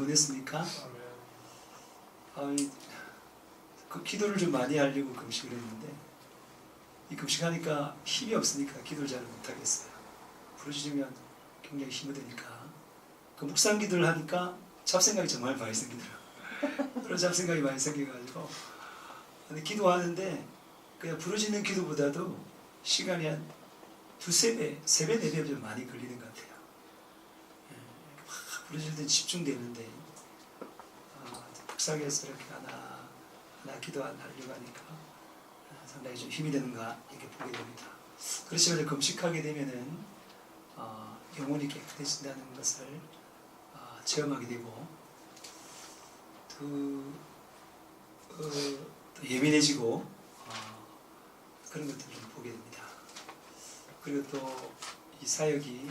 보냈습니까? 그 기도를 좀 많이 하려고 금식을 했는데 이 금식하니까 힘이 없으니까 기도를 잘 못하겠어요. 부르짖으면 굉장히 힘이 드니까 그 묵상 기도를 하니까 잡생각이 정말 많이 생기더라고요. 그런 잡생각이 많이 생겨가지고 근데 기도하는데 그냥 부르짖는 기도보다도 시간이 한 두세 배, 세 배, 네 배 좀 많이 걸리는 것 같아요. 막 부르짖을 때 집중되는데 묵상해서 이렇게 하나 기도하려고 하니까 상당히 좀 힘이 드는가 이렇게 보게 됩니다. 그렇지만 금식하게 되면은 영혼이 깨끗해진다는 것을 체험하게 되고 또 예민해지고 그런 것들을 좀 보게 됩니다. 그리고 또 이 사역이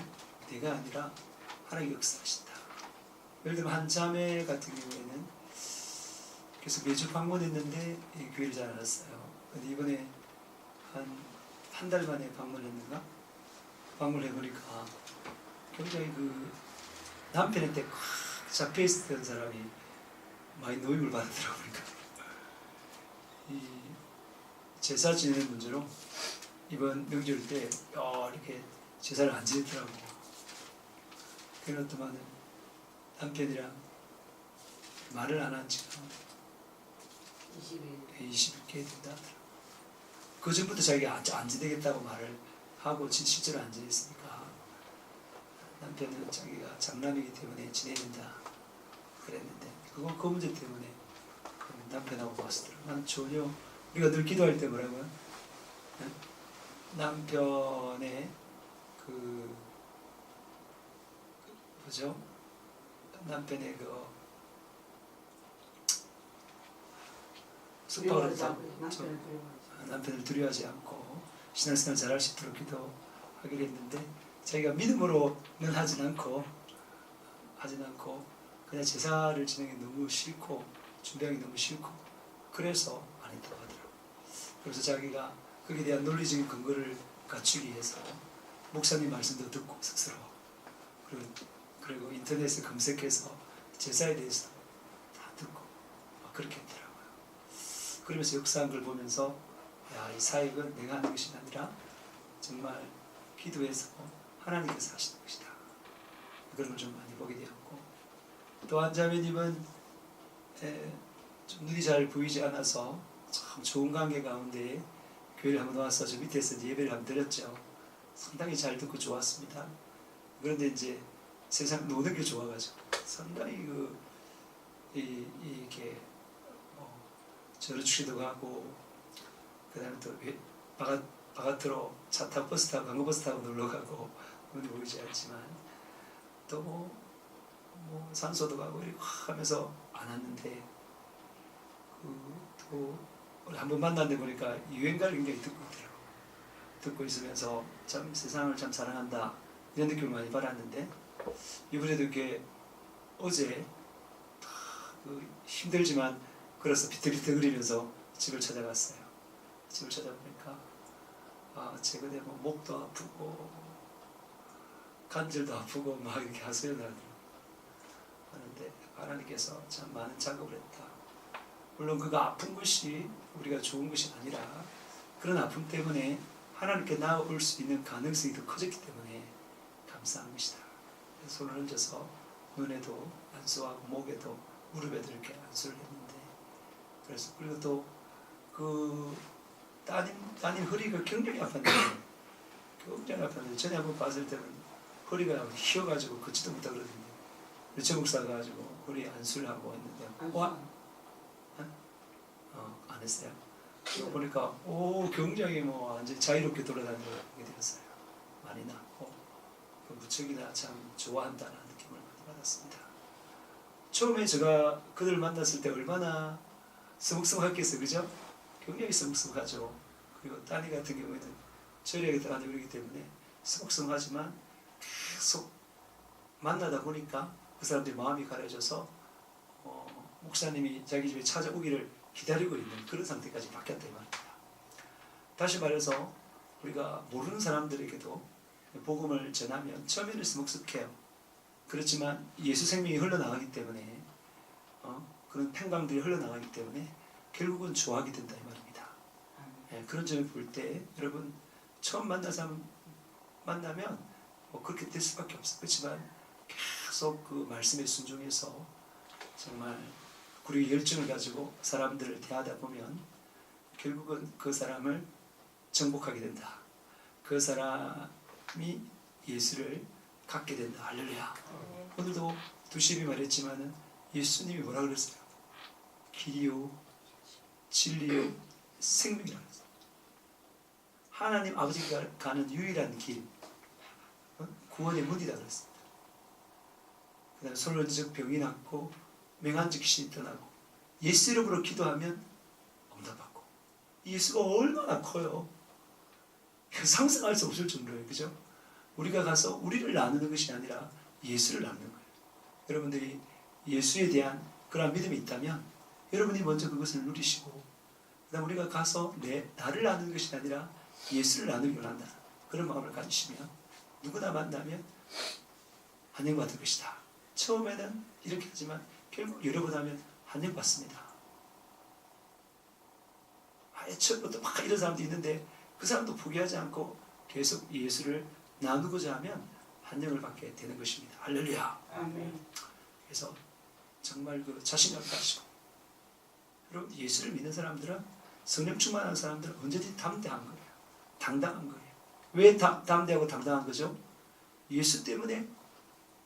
내가 아니라 하나님이 역사하신다. 예를 들면 한 자매 같은 경우에는 그래서 매주 방문했는데 이 교회를 잘 알았어요. 근데 이번에 한 달 만에 방문했는가? 방문을 해보니까 굉장히 그 남편한테 꽉 잡혀있었던 사람이 많이 노임을 받으더라고. 보니까 이 제사 지내는 문제로 이번 명절 때 이렇게 제사를 안 지냈더라고. 그렇더만은 남편이랑 말을 안 한 지가 20일 된다 하더라고. 그 전부터 자기가 안 지내겠다고 말을 하고 실제로 안 지냈으니까 남편은 자기가 장남이기 때문에 지내야 된다 그랬는데 그 문제 때문에 남편하고 왔더라고. 나는 전혀 우리가 늘 기도할 때 뭐라고요? 남편의 뭐죠? 남편의 남편을 두려워하지 않고 신앙생활 잘할 수 있도록 기도하기로 했는데 자기가 믿음으로는 하진 않고 그냥 제사를 지내기 너무 싫고 준비하기 너무 싫고 그래서 안 했다고 하더라고요. 그래서 자기가 거기에 대한 논리적인 근거를 갖추기 위해서 목사님 말씀도 듣고 스스로 그리고 인터넷에 검색해서 제사에 대해서 다 듣고 그렇게 했더라고요. 그러면서 역사한 걸 보면서 이 사역은 내가 하는 것이 아니라 정말 기도해서 하나님께서 하시는 것이다. 그런 걸 좀 많이 보게 되었고 또 한 자매님은 좀 눈이 잘 보이지 않아서 참 좋은 관계 가운데 교회를 한번 와서 저 밑에서 예배를 한번 드렸죠. 상당히 잘 듣고 좋았습니다. 그런데 이제 세상 노는 게 좋아가지고 상당히 이렇게 저러주기도 하고 그 다음에 또 바깥으로 차 타고 버스 타고 관광버스 타고 놀러 가고 눈이 보이지 않지만 또 뭐 산소도 가고 이렇게 하면서 안 왔는데 또 한번 만났는데 보니까 유행가를 굉장히 듣고 있으면서 참 세상을 참 사랑한다 이런 느낌을 많이 받았는데 이번에도 이렇게 어제 힘들지만 그래서 비틀비틀거리면서 집을 찾아갔어요. 집을 찾아보니까 최근에 뭐 목도 아프고 관절도 아프고 막 이렇게 하소연하더라고요. 하는데 하나님께서 참 많은 작업을 했다. 물론 그거 아픈 것이 우리가 좋은 것이 아니라 그런 아픔 때문에 하나님께 나아올 수 있는 가능성이 더 커졌기 때문에 감사한 것이다. 손을 얹어서 눈에도 안수하고 목에도 무릎에도 이렇게 안수를 했는데 그래서 그리고 또 따님 허리가 굉장히 아팠는데 굉장히 아팠는데 전에 한번 봤을 때는 허리가 휘어가지고 걷지도 못하고 그러는데 르체 목사가 가지고 허리 안수를 하고 했는데 안 했어요. 보니까 굉장히 완전 자유롭게 돌아다니게 되었어요. 많이 낫고 무척이나 참 좋아한다는 느낌을 많이 받았습니다. 처음에 제가 그들 만났을 때 얼마나 서먹서먹했겠어요. 그죠? 굉장히 서먹서먹하죠. 그리고 따니 같은 경우에는 저희에게 들어가는 그러기 때문에 서먹서먹하지만 계속 만나다 보니까 그 사람들이 마음이 가려져서 목사님이 자기 집에 찾아오기를 기다리고 있는 그런 상태까지 바뀌었다 이 말입니다. 다시 말해서 우리가 모르는 사람들에게도 복음을 전하면 처음에는 서먹서먹해요. 그렇지만 예수 생명이 흘러나가기 때문에 그런 평강들이 흘러나가기 때문에 결국은 좋아하게 된다 이 말입니다. 그런 점을 볼 때 여러분 처음 만난 사람 만나면 뭐 그렇게 될 수밖에 없어요. 그렇지만 계속 그 말씀에 순종해서 정말 우리 열정을 가지고 사람들을 대하다 보면 결국은 그 사람을 정복하게 된다. 그 사람이 예수를 갖게 된다. 할렐루야. 오늘도 두십이 말했지만은 예수님이 뭐라 그랬어요? 길이요 진리요 생명이라고 했어요. 하나님 아버지가 가는 유일한 길, 구원의 문이다 그랬습니다. 그 다음에 솔론적 병이 낫고 맹한적 귀신이 떠나고 예수 이름으로 기도하면 응답받고. 예수가 얼마나 커요. 상상할 수 없을 정도예요. 그죠? 우리가 가서 우리를 나누는 것이 아니라 예수를 나누는 거예요. 여러분들이 예수에 대한 그런 믿음이 있다면 여러분이 먼저 그것을 누리시고 그다음 우리가 가서 나를 나누는 것이 아니라 예수를 나누기 원한다. 그런 마음을 가지시면 누구나 만나면 환영받을 것이다. 처음에는 이렇게 하지만 결국 여러 번 하면 환영받습니다. 처음부터 막 이런 사람도 있는데 그 사람도 포기하지 않고 계속 예수를 나누고자 하면 환영을 받게 되는 것입니다. 할렐루야. 아멘. 그래서 정말 그 자신감을 가지고 여러분 예수를 믿는 사람들은 성령 충만한 사람들은 언제든지 담대한 거예요. 당당한 거예요. 왜 담대하고 당당한 거죠? 예수 때문에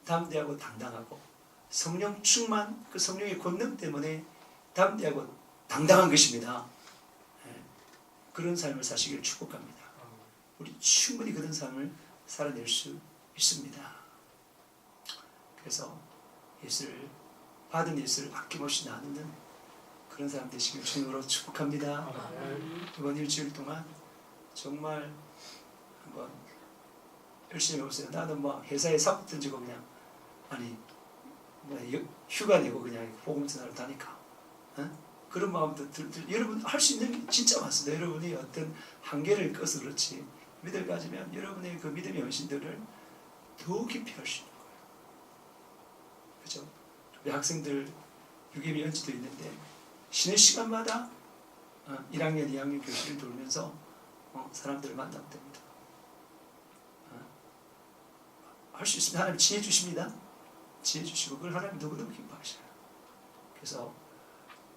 담대하고 당당하고 성령 충만 그 성령의 권능 때문에 담대하고 당당한 것입니다. 그런 삶을 사시기를 축복합니다. 우리 충분히 그런 삶을 살아낼 수 있습니다. 그래서 예수를 받은 예수를 아낌없이 나누는 그런 사람 되시길 주님으로 축복합니다. 이번 일주일 동안 정말 한번 열심히 해보세요. 나는 뭐 회사에 사고 던지고 그냥 휴가 내고 그냥 복음 전하러 다니까 그런 마음도 여러분 할 수 있는 게 진짜 많습니다. 여러분이 어떤 한계를 껴서 그렇지 믿음을 가지면 여러분의 그 믿음의 연신들을 더 깊이 할 수 있는 거예요. 그죠? 우리 학생들 유기미 연지도 있는데 쉬는 시간마다 1학년, 2학년 교실을 돌면서 사람들을 만나면 됩니다. 할 수 있습니다. 하나님 지혜 주십니다. 지혜 주시고 그걸 하나님 너무너무 기뻐하셔요. 그래서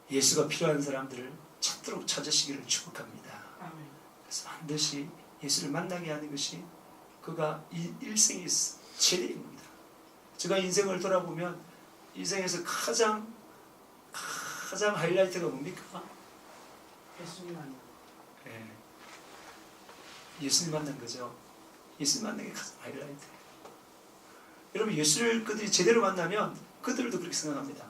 예수가 필요한 사람들을 찾도록 찾으시기를 축복합니다. 그래서 반드시 예수를 만나게 하는 것이 그가 일생의 최대인 겁니다. 제가 인생을 돌아보면 인생에서 가장 하이라이트가 뭡니까? 예수님 만나. 네. 예수님 만난 거죠. 예수님 만난 게 가장 하이라이트예요. 여러분 예수를 그들이 제대로 만나면 그들도 그렇게 생각합니다.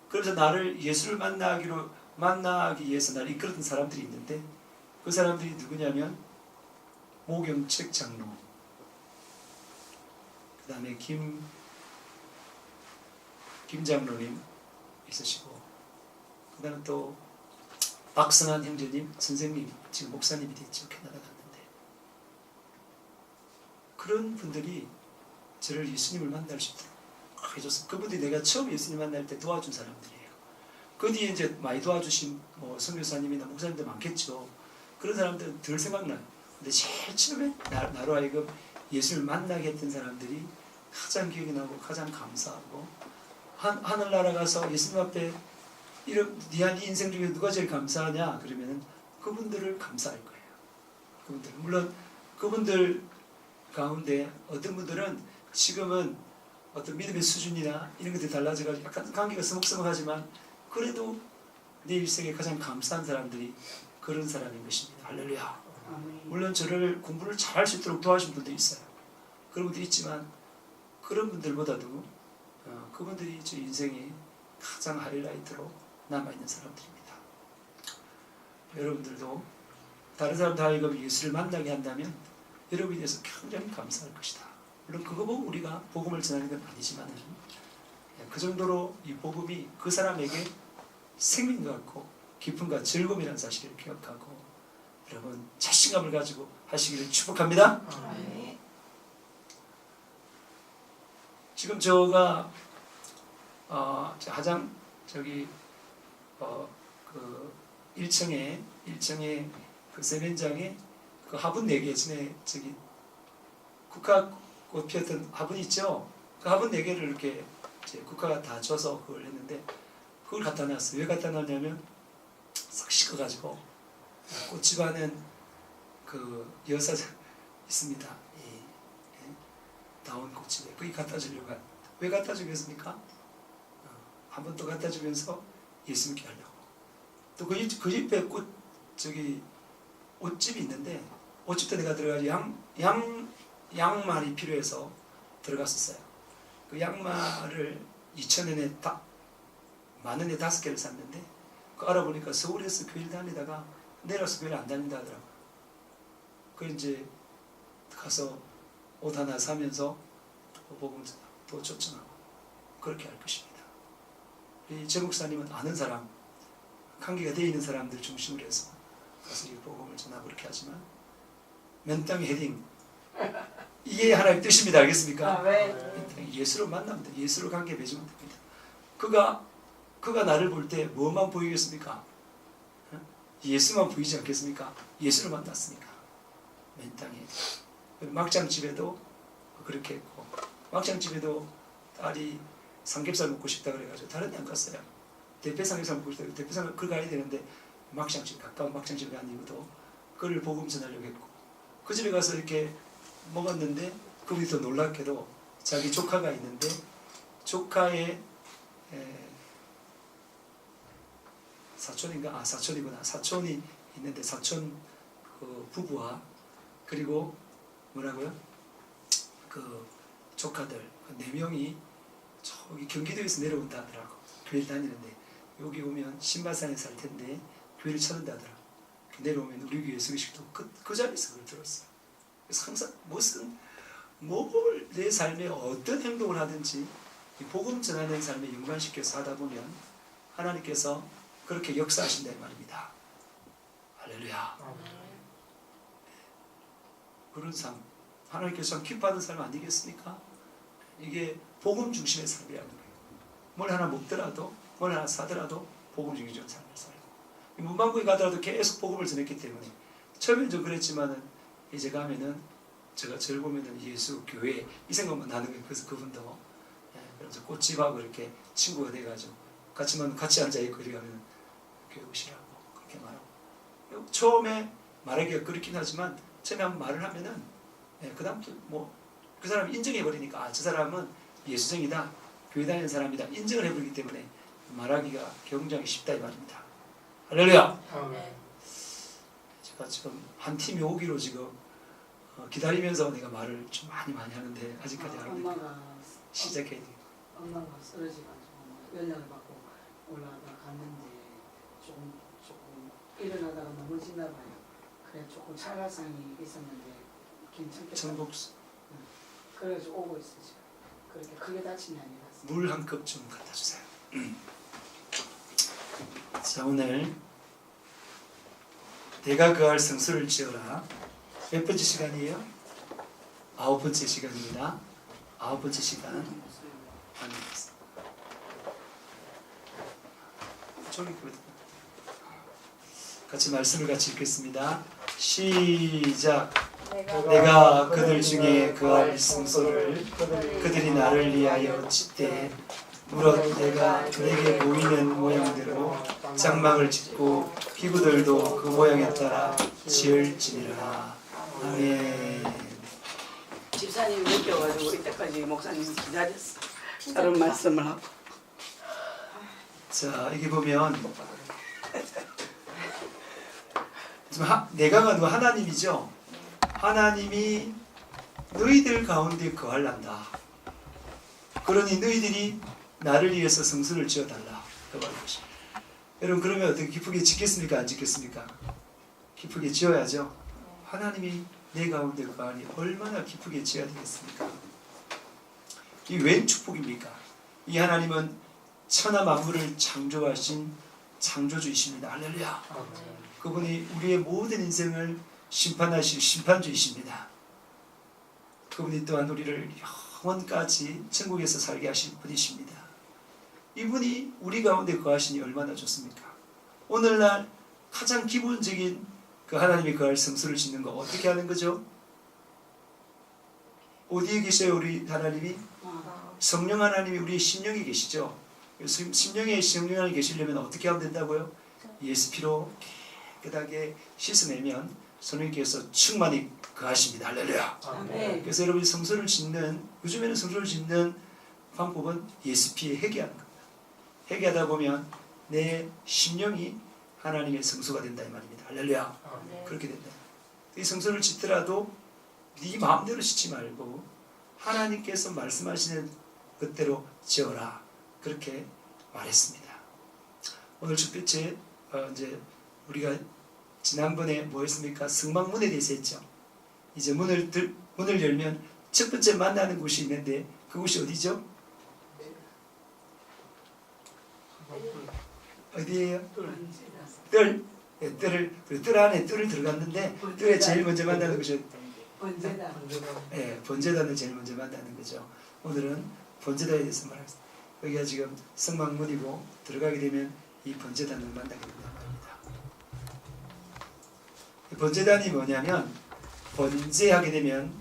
그래서 나를 예수를 만나기 위해서 나를 이끌었던 사람들이 있는데 그 사람들이 누구냐면 모경책 장로, 그 다음에 김 장로님 있으시고 그 다음에 또 박성한 형제님 선생님 지금 목사님이 됐죠. 캐나다 갔는데 그런 분들이 저를 예수님을 만날 수 있도록 해줬어요. 그분들이 내가 처음 예수님 만날 때 도와준 사람들이에요. 그 뒤에 이제 많이 도와주신 선교사님이나 목사님들 많겠죠. 그런 사람들은 덜 생각나요. 근데 제일 처음에 나로 하여금 예수를 만나게 했던 사람들이 가장 기억이 나고 가장 감사하고 하늘나라 가서 예수님 앞에 네 인생 중에 누가 제일 감사하냐 그러면은 그분들을 감사할 거예요. 그분들 물론 그분들 가운데 어떤 분들은 지금은 어떤 믿음의 수준이나 이런 것들이 달라져가지고 약간 관계가 서먹서먹하지만 그래도 내 일생에 가장 감사한 사람들이 그런 사람인 것입니다. 할렐루야. 물론 저를 공부를 잘할 수 있도록 도와준 분도 있어요. 그런 분도 있지만 그런 분들보다도 그분들이 저 인생의 가장 하이라이트로 남아있는 사람들입니다. 여러분들도 다른 사람들 하여금 예수를 만나게 한다면 여러분에 대해서 굉장히 감사할 것이다. 물론 그거 보고 우리가 복음을 전하는 건 아니지만 그 정도로 이 복음이 그 사람에게 생명 같고 기쁨과 즐거움이라는 사실을 기억하고 여러분 자신감을 가지고 하시기를 축복합니다. 지금 제가 그 1층에 그 세면장에 그 화분 4개 전에 저기 국화꽃 피었던 화분 있죠? 그 화분 4개를 이렇게 이제 국화가 다 줘서 그걸 했는데 그걸 갖다 놨어요. 왜 갖다 놨냐면 싹 식어가지고 꽃집안은 그 여사 있습니다. 다운 꽃집에 거기 갖다 주려고 왜 갖다 주겠습니까? 한 번 또 갖다 주면서 예수 믿게 하려고. 또 그 옆에 꽃 저기 옷집이 있는데 옷집도 내가 들어가서 양말이 필요해서 들어갔었어요. 그 양말을 2,000원에 10,000원에 5개를 샀는데 그 알아보니까 서울에서 교회를 다니다가 내려서 교회를 안 다닌다 하더라고요. 그 이제 가서 옷 하나 사면서 복음 또 쫓아나고 그렇게 할 것입니다. 이 제 목사님은 아는 사람, 관계가 되어 있는 사람들 중심으로 해서 가서 이 복음을 전하고 그렇게 하지만 맨땅에 헤딩 이게 하나의 뜻입니다. 알겠습니까? 예수로 만나면 돼. 예수로 관계 맺으면 됩니다. 그가 나를 볼 때 뭐만 보이겠습니까? 예수만 보이지 않겠습니까? 예수를 만났으니까 맨땅에. 막장집에도 그렇게 했고 막장집에도 딸이 삼겹살 먹고 싶다 그래가지고 다른 데 안 갔어요. 대패 삼겹살 먹고 싶다. 대패 삼겹살 그걸 가야 되는데 막장집 가까운 막장집에 간 이유도 그를 복음 전하려고 했고 그 집에 가서 이렇게 먹었는데 그분이 더 놀랍게도 자기 조카가 있는데 조카의 사촌인가? 사촌이구나. 사촌이 있는데 사촌 그 부부와 그리고 뭐라고요? 그 조카들 그 4명이 저기 경기도에서 내려온다 하더라고. 교회를 다니는데 여기 오면 신발산에 살 텐데 교회를 찾는다 하더라고. 내려오면 우리 교회 소식도 그 자리에서 그걸 들었어요. 그래서 항상 뭘 내 삶에 어떤 행동을 하든지 이 복음 전하는 삶에 연관시켜서 하다 보면 하나님께서 그렇게 역사하신다 이 말입니다. 할렐루야. 그런 삶 하나님께서 참 기뻐하는 삶 아니겠습니까? 이게 복음 중심의 삶이라는 거예요. 뭘 하나 먹더라도 뭘 하나 사더라도 복음 중심의 삶을 살고 문방구에 가더라도 계속 복음을 전했기 때문에 처음엔 좀 그랬지만은 이제 가면은 제가 저를 보면은 예수 교회 이 생각만 나는 거예요. 그래서 그분도 그래서 꽃집하고 이렇게 친구가 돼가지고 같이 앉아 있고 이래 가면 교회 오시라고 그렇게 말하고 처음에 말하기가 그렇긴 하지만 처음에 한번 말을 하면은 그다음부터 뭐 그 사람이 인정해 버리니까 저 사람은 예수쟁이다 교회 다니는 사람이다 인정을 해버리기 때문에 말하기가 굉장히 쉽다 이 말입니다. 할렐루야. 제가 지금 한 팀이 오기로 지금 기다리면서 내가 말을 좀 많이 하는데 아직까지 안 하는데 시작해야 돼요. 엄마가 쓰러져가지고 연락을 받고 올라가다 갔는데 조금 일어나다가 넘어지나 봐요. 그래 조금 차가상이 있었는데 괜찮겠다. 전복수 그래가지고 오고 있어 지금. 그렇게 크게 다친 게 아니라서. 물 한 컵 좀 갖다 주세요. 자 오늘 내가 그할 성소를 지어라. 몇 번째 시간이에요? 9번째 시간입니다. 9번째 시간. 같이 말씀을 같이 읽겠습니다. 시작. 내가 그들 중에 그할 성소를 그들이 나를 위하여 짓되 무릇 내가 그에게 보이는 모양대로 장막을 짓고 기구들도 그 모양에 따라 지을지니라. 아멘. 집사님이 느껴가지고 이때까지 목사님 기다렸어. 다른 말씀을 하고. 자 여기 보면 내가가 누구 하나님이죠. 하나님이 너희들 가운데 거할란다. 그러니 너희들이 나를 위해서 성소를 지어달라. 그 말이죠. 여러분 그러면 어떻게 기쁘게 짓겠습니까? 안 짓겠습니까? 기쁘게 지어야죠. 하나님이 내 가운데 거하니 얼마나 기쁘게 지어야 되겠습니까? 이 웬 축복입니까? 이 하나님은 천하 만물을 창조하신 창조주이십니다. 할렐루야. 그분이 우리의 모든 인생을 심판하실 심판주이십니다. 그분이 또한 우리를 영원까지 천국에서 살게 하실 분이십니다. 이분이 우리 가운데 거하시니 얼마나 좋습니까? 오늘날 가장 기본적인 그 하나님이 거할 성소를 짓는 거 어떻게 하는 거죠? 어디에 계세요? 우리 하나님이? 성령 하나님이 우리의 심령에 계시죠. 심령에 성령 하나님이 계시려면 어떻게 하면 된다고요? 예수 피로 깨끗하게 씻어내면 성령께서 충만히 거하십니다. 할렐루야. 아멘. 그래서 여러분이 성소를 짓는, 요즘에는 성소를 짓는 방법은 예수 피에 회개하는 겁니다. 회개하다 보면 내 심령이 하나님의 성소가 된다 이 말입니다. 할렐루야. 그렇게 된다. 이 성소를 짓더라도 네 마음대로 짓지 말고 하나님께서 말씀하시는 그대로 지어라. 그렇게 말했습니다. 오늘 축배째 이제 우리가 지난번에 뭐 했습니까? 성막문에 대해서 했죠. 이제 문을 열면 첫 번째 만나는 곳이 있는데 그곳이 어디죠? 어디예요? 뜰. 예, 뜰 안에 뜰을 들어갔는데 뜰에 제일 먼저 만나는 곳이 번제다. 예, 번제단을 제일 먼저 만나는 거죠. 오늘은 번제단에 대해서 말하겠습니다. 여기가 지금 성막문이고 들어가게 되면 이 번제단을 만나게 된다는 겁니다. 이 번제단이 뭐냐면 번제하게 되면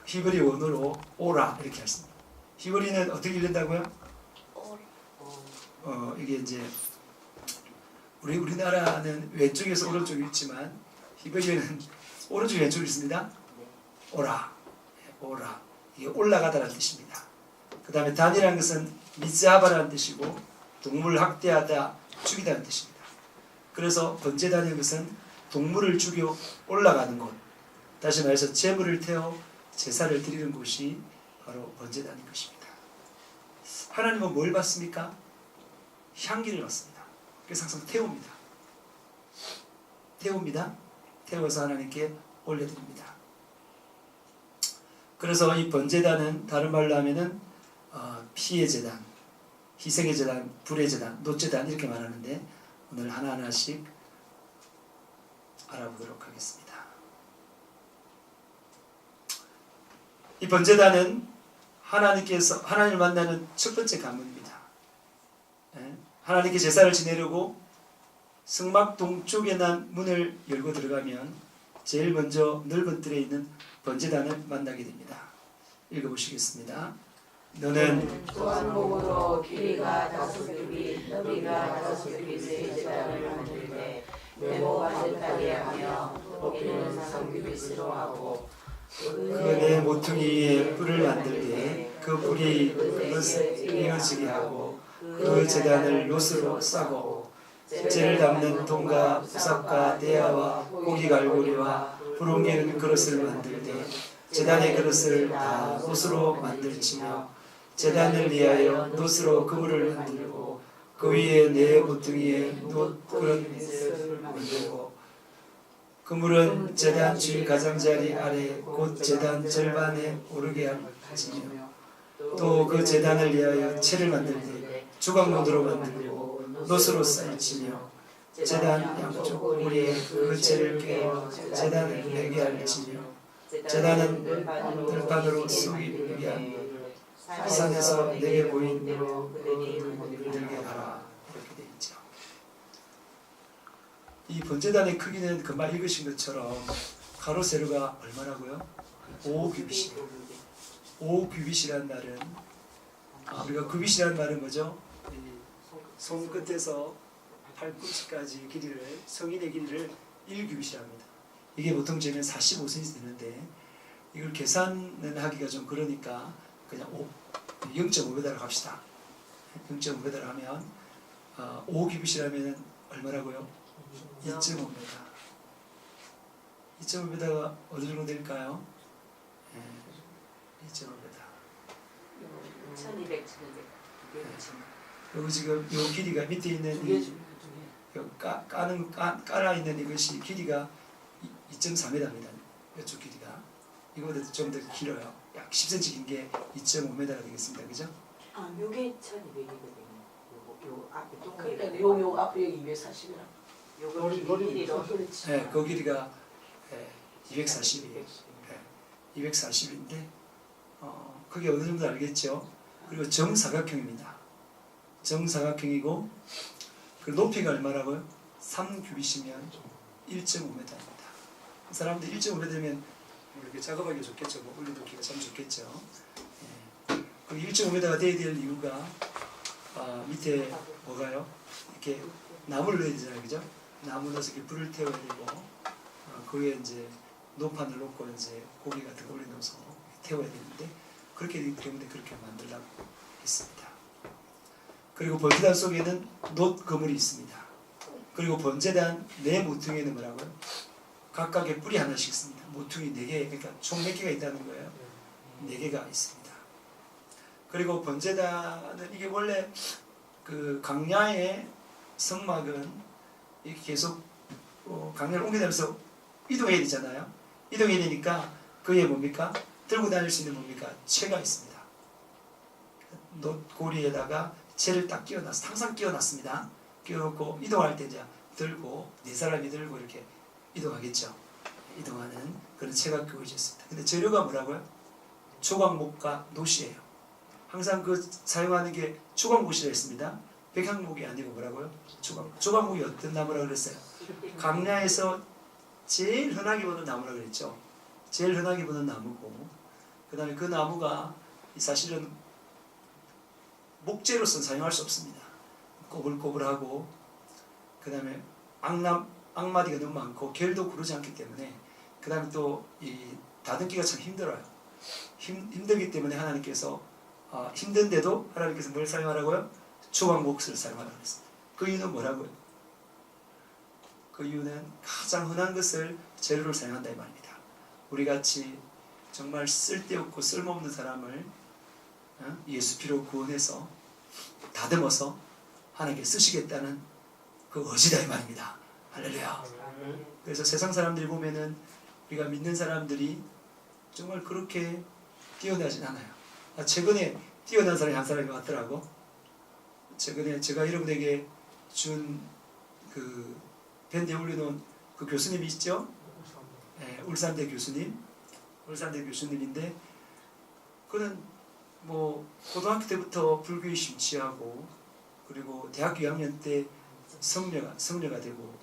히브리 원어로 오라 이렇게 했습니다. 히브리는 어떻게 읽는다고요? 이게 이제 우리나라는 왼쪽에서 오른쪽이 있지만 히브리어는 오른쪽 왼쪽이 있습니다. 오라, 오라. 이게 올라가다라는 뜻입니다. 그 다음에 단이라는 것은 미즈하바라는 뜻이고 동물 학대하다, 죽이다는 뜻입니다. 그래서 번제단이라는 것은 동물을 죽여 올라가는 곳, 다시 말해서 제물을 태워 제사를 드리는 곳이 바로 번제단인 것입니다. 하나님은 뭘 받습니까? 향기를 받습니다. 그래서 항상 태웁니다. 태워서 하나님께 올려드립니다. 그래서 이 번제단은 다른 말로 하면은 피의 제단, 희생의 제단, 불의 제단, 노제단 이렇게 말하는데 오늘 하나하나씩 알아보도록 하겠습니다. 이 번제단은 하나님을 만나는 첫 번째 관문입니다. 하나님께 제사를 지내려고 성막 동쪽에 난 문을 열고 들어가면 제일 먼저 넓은 뜰에 있는 번제단을 만나게 됩니다. 읽어보시겠습니다. 너는 또한목으로 길이가 5규빗, 너비가 5규빗의 제단을 만들되 네모가 듯하게 하며 높이는 3규빗으로 하고 그 내 모퉁이에 뿔을 만들되 그 뿔이 그것을 이어지게 하고 그 제단을 놋으로 싸고 재를 담는 통과 부삭과 대야와 고기 갈고리와 불 옮기는 그릇을 만들되 제단의 그릇을 다 놋으로 만들지며 제단을 위하여 놋으로 그물을 만들고 그 위에 네 모퉁이에 놋 그릇을 만들고 그물은 제단 주위 가장자리 아래 곧 제단 절반에 오르게 하지며 또 그 제단을 위하여 채를 만들되 조각노드로 만들고 놋으로 쌓이치며 제단 양쪽 우리에 그 채를 깨어 제단을 내게 할지며 제단은 들판으로 쏘기 위한 산에서 내게 보인 대로 들게 하라. 이렇게 되어 있죠. 이 번제단의 크기는 금방 읽으신 것처럼 가로 세로가 얼마라고요? 5규빗이에요. 5규빗이라는 말은 우리가 규빗이라는 말은 뭐죠? 손끝에서 팔꿈치까지 길이를 성인의 길이를 1규빗이라 합니다. 이게 보통 재면 45cm 되는데 이걸 계산은 하기가 좀 그러니까 그냥 0.5m를 합시다. 0.5m를 하면 5규빗이라면 얼마라고요? 2.5m. 2.5m가 어느 정도 될까요? 2.5m. 1200. 여기 지금 요 길이가 밑에 있는 이 깔아 있는 이것이 길이가 2.4m입니다. 이쪽 길이가 이거보다 좀 더 길어요. 약 10cm 긴 게 2.5m가 되겠습니다. 그죠? 아, 요게 1200이거든요. 요 앞에 그러니까 요 앞에 여기 240이라. 요거 길이로 그렇지. 네, 그 길이가 240이에요. 240인데 그게 어느 정도 알겠죠? 그리고 정사각형입니다. 정사각형이고 그 높이가 얼마라고요? 3규빗이면 1.5m입니다. 사람들 1.5m면 이렇게 작업하기 좋겠죠. 뭐 올려놓기가 참 좋겠죠. 예. 그 1.5m가 돼야 될 이유가 밑에 뭐가요? 이렇게 나무를 넣어야 되잖아요, 그죠? 나무 넣어서 이렇게 불을 태워야 되고 거기에 이제 노판을 놓고 이제 고기 같은 거 올려놓아서 태워야 되는데 그렇게 되기 때문에 그렇게 만들라고 했습니다. 그리고 번제단 속에는 놋 그물이 있습니다. 그리고 번제단 내 모퉁이에는 뭐라고요? 각각의 뿔이 하나씩 있습니다. 모퉁이 4개, 그러니까 총 몇 개가 있다는 거예요? 4개가 있습니다. 그리고 번제단은 이게 원래 그 강야의 성막은 이렇게 계속 강야를 옮겨다니면서 이동해야 되잖아요. 이동해야 되니까 그에 뭡니까? 들고 다닐 수 있는 뭡니까? 채가 있습니다. 놋고리에다가 채를 딱 끼워놨어. 항상 끼워놨습니다. 끼워놓고 이동할 때 이제 들고 4사람이 들고 이렇게 이동하겠죠. 이동하는 그런 채가 끼워져 있습니다. 근데 재료가 뭐라고요? 조각목과 놋이에요. 항상 그 사용하는 게 조각목이라 했습니다. 백향목이 아니고 뭐라고요? 조각목이 어떤 나무라고 그랬어요? 강야에서 제일 흔하게 보는 나무라 그랬죠. 제일 흔하게 보는 나무고, 그 다음에 그 나무가 사실은 목재로서는 사용할 수 없습니다. 꼬불꼬불하고, 그 다음에 악마디가 너무 많고 결도 구르지 않기 때문에, 그 다음에 또 이 다듬기가 참 힘들어요. 힘들기 때문에 하나님께서 힘든데도 하나님께서 뭘 사용하라고요? 조각목을 사용하라고 했습니다. 그 이유는 뭐라고요? 그 이유는 가장 흔한 것을 재료를 사용한다 이 말입니다. 우리같이 정말 쓸데없고 쓸모없는 사람을 예수 피로 구원해서 다듬어서 하나님께 쓰시겠다는 그 의지다 이 말입니다. 할렐루야. 그래서 세상 사람들이 보면은 우리가 믿는 사람들이 정말 그렇게 뛰어나진 않아요. 최근에 뛰어난 사람이 한 사람이 왔더라고. 최근에 제가 여러분에게 준 그 밴드에 올려놓은 그 교수님이 있죠? 네, 울산대 교수님. 울산대 교수님인데 그는 뭐 고등학교 때부터 불교에 심취하고 그리고 대학교 2학년 때 성녀가 되고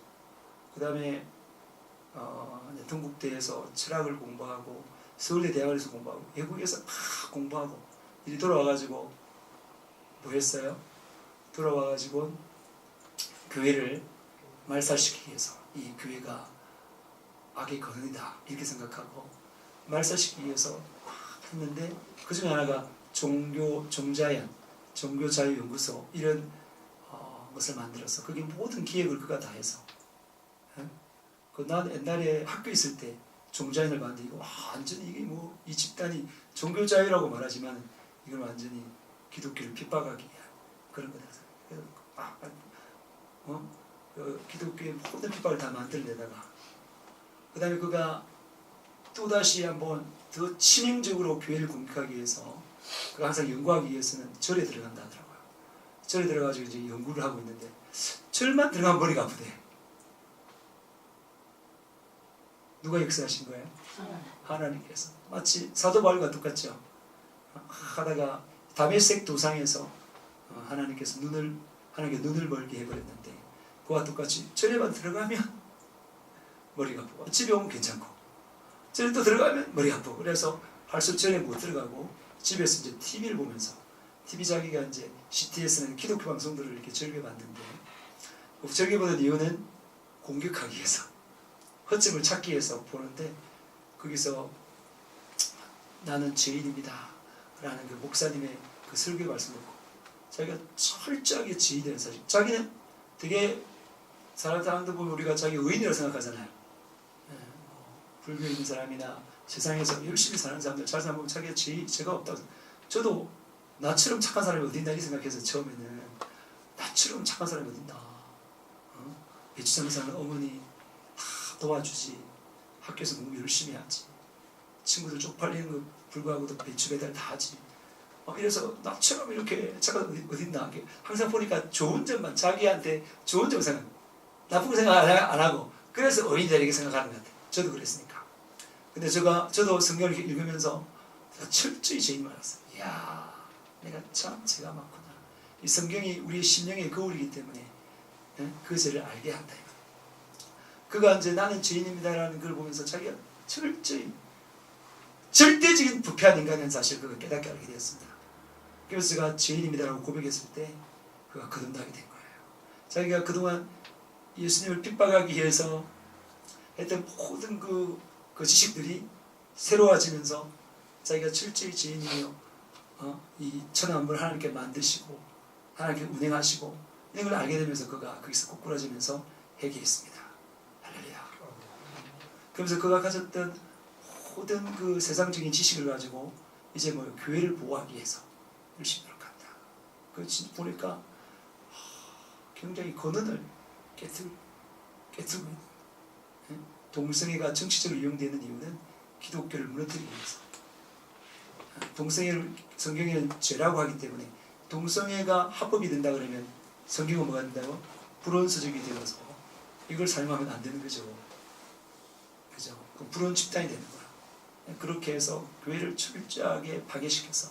그 다음에 동국대에서 철학을 공부하고 서울대 대학에서 공부하고 외국에서 막 공부하고 이리 돌아와가지고 뭐 했어요? 돌아와가지고 교회를 말살시키기 위해서 이 교회가 악의 근원이다 이렇게 생각하고 말살시키기 위해서 했는데 그 중에 하나가 종자연, 종교자유연구소 이런 것을 만들어서 그게 모든 기획을 그가 다 해서 난 옛날에 학교 있을 때 종자연을 봤는데 이거 완전히 이게 뭐 이 집단이 종교자유라고 말하지만 이건 완전히 기독교를 핍박하기 위한 그런 거다. 기독교의 모든 핍박을 다 만들어내다가 그 다음에 그가 또다시 한번 더 치명적으로 교회를 공격하기 위해서 그가 항상 연구하기 위해서는 절에 들어간다 하더라고요. 절에 들어가지고 이제 연구를 하고 있는데 절만 들어가면 머리가 아프대. 누가 역사하신 거예요? 하나님께서. 마치 사도 바울과 똑같죠. 하다가 다메섹 도상에서 하나님께서 눈을 멀게 해버렸는데 그와 똑같이 절에만 들어가면 머리가 아프고 집에 오면 괜찮고 절에 또 들어가면 머리가 아프고 그래서 할수 절에 못 들어가고 집에서 이제 TV를 보면서 TV 자기가 이제 CTS는 기독교 방송들을 이렇게 즐겨봤는데 즐겨보는 이유는 공격하기 위해서 허점을 찾기 위해서 보는데 거기서 나는 죄인입니다 라는 그 목사님의 그 설교 말씀을 듣고 자기가 철저하게 지휘되는 사실 자기는 되게 사람들 보면 우리가 자기 의인이라고 생각하잖아요. 불교에 있는 사람이나 세상에서 열심히 사는 사람들 잘 살면 자기가 죄가 없다고 저도 나처럼 착한 사람이 어딨나 이 생각해서 처음에는 나처럼 착한 사람이 어딨나 배추장 사는 어머니 다 도와주지 학교에서 공부 열심히 하지 친구들 쪽팔리는 거 불구하고도 배추 배달 다 하지 이래서 나처럼 이렇게 착한 어딨나 항상 보니까 좋은 점만 자기한테 좋은 점 생각 나쁜 거 생각 안 하고 그래서 의인이다 이렇게 생각하는 것 같아요. 저도 그랬으니까. 근데 저도 성경을 읽으면서 철저히 죄인을 알았어요. 이야 내가 참 죄가 많구나. 이 성경이 우리의 심령의 거울이기 때문에 그 죄를 알게 한다. 그가 이제 나는 죄인입니다라는 걸 보면서 자기가 철저히 절대적인 부패한 인간이라는 사실을 그가 깨닫게 알게 되었습니다. 그래서 제가 죄인입니다라고 고백했을 때 그가 거듭나게 된 거예요. 자기가 그동안 예수님을 핍박하기 위해서 했던 모든 그 지식들이 새로워지면서 자기가 철저히 죄인이며 이 천하만물을 하나님께 만드시고 하나님께 운행하시고 이런 걸 알게 되면서 그가 거기서 꼬꾸라지면서 회개했습니다. 할렐루야. 그러면서 그가 가졌던 모든 그 세상적인 지식을 가지고 이제 뭐 교회를 보호하기 위해서 열심히 노력한다. 그 보니까 굉장히 권한을 깨뜨리고 있는, 동성애가 정치적으로 이용되는 이유는 기독교를 무너뜨리기 위해서. 동성애를 성경에는 죄라고 하기 때문에 동성애가 합법이 된다 그러면 성경은 뭐가 된다고? 불온서적이 되어서 이걸 사용하면 안 되는 거죠. 그죠? 불온 집단이 되는 거야. 그렇게 해서 교회를 철저하게 파괴시켜서